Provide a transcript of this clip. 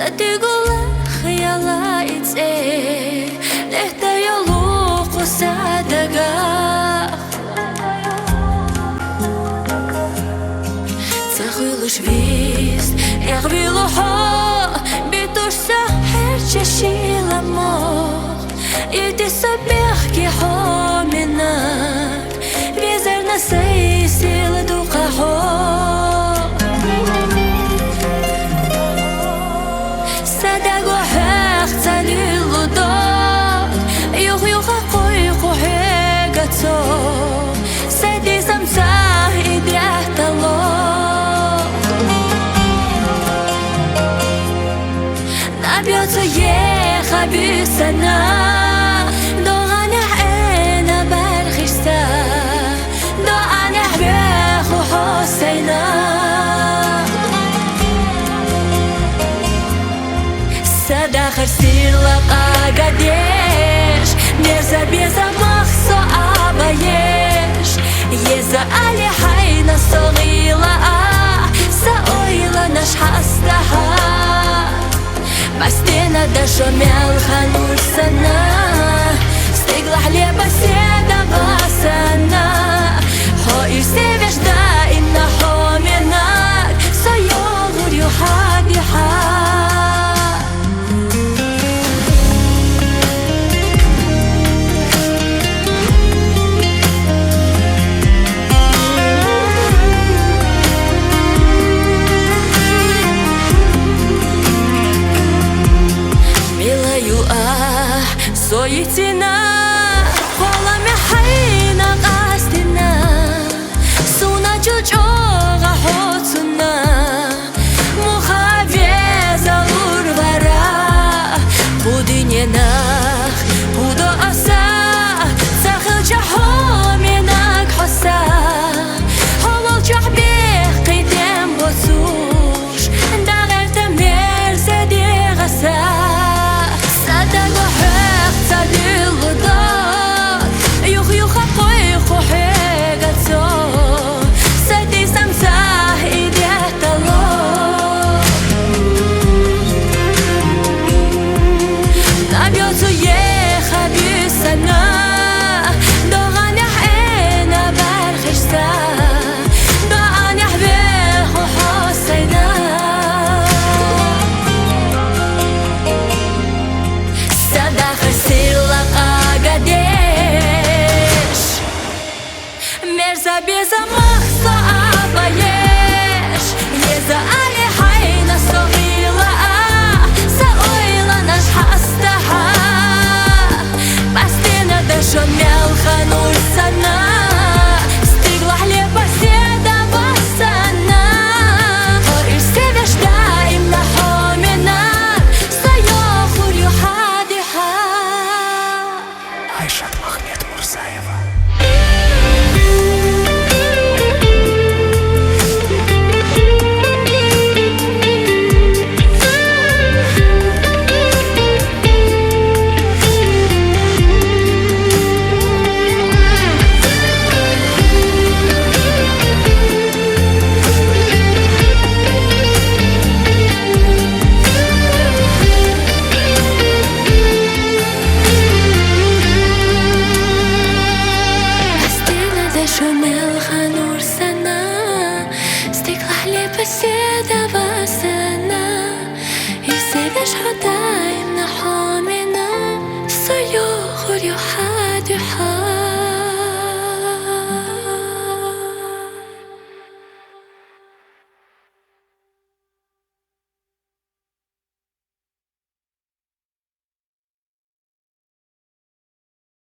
تقول خيالا يتسي لحتى يلوق صدقا تخيل شفيس يغبيلو حو بيتوش سحر جشي لامور يدي صبيح كي حو منك بيزرنا سيسي لدوقا حو Набьется еха бюсана, доганях эна бархишта, доанях беху хосейна. Садахар сила агадеш, беза махсо абаеш, еза али хайна согила, саоила наш хастаха. Бастена дошумел ханур сана, стигла хлеба седа басана. Хо и севеш да им на хоменак, соёгур юхадиха. Соитина, холами хайна гастина, суна чучога хоцуна, мухавеза урвара, будиненах, будо аса, сахилча хоменак хоса, хололчах бех кидем босуш, дагерте мерзе дегаса. Беза махса абаеш, еза али хайна согила, саоила наш хастаха. Бастена дошумел ханур сана, стигла хлеба седа басана. Хо и севеш да им на хоменак, соёгур юхадиха. Айшат Махмед Мурзаева. Шумел ханур сана, стекла хлеба седа басана, и все беш ходаем на ход.